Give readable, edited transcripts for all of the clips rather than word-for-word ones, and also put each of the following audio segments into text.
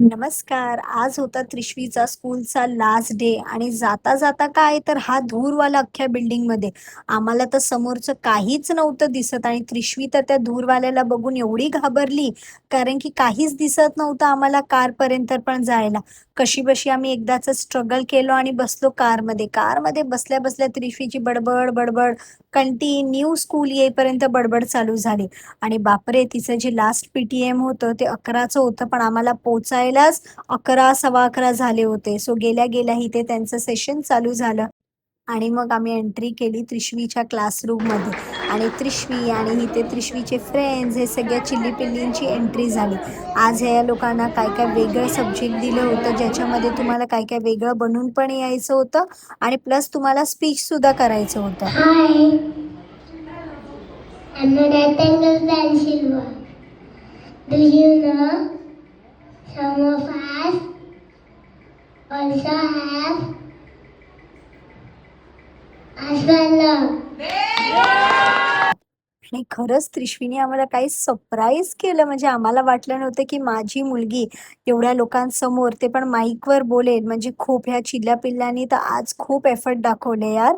नमस्कार. आज होता त्रिशवीचा स्कूलचा लास्ट डे आणि जाता-जाता काय तर हा धूरवाला अख्ख्या बिल्डिंगमध्ये. आम्हाला तर समोरचं काहीच नव्हतं दिसत आणि त्रिशवी तर त्या धूरवाल्याला बघून एवढी घाबरली, कारण की काहीच दिसत नव्हतं आम्हाला कारपर्यंत पण जायला. कशीबशी आम्ही एकदाचं स्ट्रगल केलं आणि बसलो कारमध्ये. कारमध्ये बसल्या-बसल्या त्रिशवीची बडबड, बडबड कंटिन्यू स्कूल येईपर्यंत बडबड चालू झाली. आणि बापरे! तिचं जे लास्ट पी-टी-एम होतं ते 11चं होतं, पण आम्हाला पोहोचायलाच 11, सव्वा 11 झाले होते. सो गेल्या-गेल्या इथे त्यांचं सेशन चालू झालं आणि मग आम्ही एंट्री केली त्रिशवीच्या क्लासरूममध्ये आणि त्रिशवी आणि इथे त्रिशवीचे फ्रेंड्स हे सगळ्या चिल्ली-पिल्लींची एंट्री झाली. आज ह्या लोकांना काय-काय वेगळं सब्जेक्ट दिलं होतं, ज्याच्यामध्ये तुम्हाला काय-काय वेगळं बनवून पण यायचं होतं आणि प्लस तुम्हाला स्पीचसुद्धा करायचं होतं. Hi, I'm a rectangle pencil boy. Do you know some of us also have asylum? आणि खरंच त्रिशवीने आम्हाला काही सरप्राईज केलं. म्हणजे आम्हाला वाटलं नव्हतं, की माझी मुलगी एवढ्या लोकांसमोर ते पण माईकवर बोलेल. म्हणजे खूप ह्या चिल्ल्या-पिल्ल्यांनी तर आज खूप एफर्ट दाखवले यार.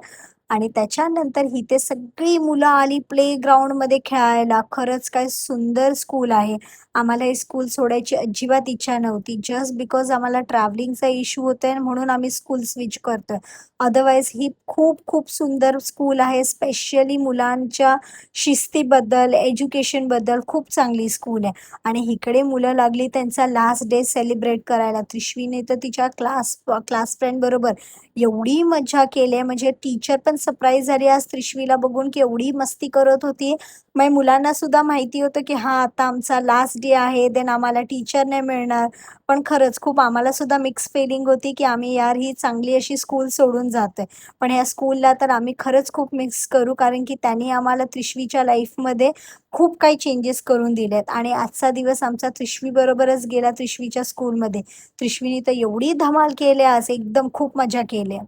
आणि त्याच्यानंतर इथे सगळी मुलं आली प्लेग्राऊंडमध्ये खेळायला. खरंच काय सुंदर स्कूल आहे. आम्हाला हे स्कूल सोडायची अजिबात इच्छा नव्हती. जस्ट बिकॉज आम्हाला ट्रॅव्हलिंगचा इश्यू होतोय म्हणून आम्ही स्कूल स्विच करतोय. अदरवाईज ही खूप सुंदर स्कूल आहे. स्पेशली मुलांच्या शिस्तीबद्दल, एज्युकेशनबद्दल खूप चांगली स्कूल आहे. आणि इकडे मुलं लागली त्यांचा लास्ट डे सेलिब्रेट करायला. त्रिशवीने तर तिच्या क्लास फ्रेंडबरोबर एवढी मज्जा केली म्हणजे टीचर पण सरप्राईज झाली आज त्रिशवीला बघून, की एवढी मस्ती करत होती. मग मुलांना सुद्धा माहिती होतं, की हां, आता आमचा लास्ट डे आहे, देन आम्हाला टीचर नाही मिळणार. पण खरंच खूप आम्हाला सुद्धा मिक्स फीलिंग होती, की आम्ही यार ही चांगली अशी स्कूल सोडून जातोय. पण ह्या स्कूलला तर आम्ही खरंच खूप मिस करू, कारण की त्यांनी आम्हाला त्रिशवीच्या लाईफमध्ये खूप काही चेंजेस करून दिलेत आणि आजचा दिवस आमचा त्रिशवीबरोबरच गेला त्रिशवीच्या स्कूलमध्ये. त्रिशवीने तर एवढी धमाल केली आज, एकदम खूप मजा केली.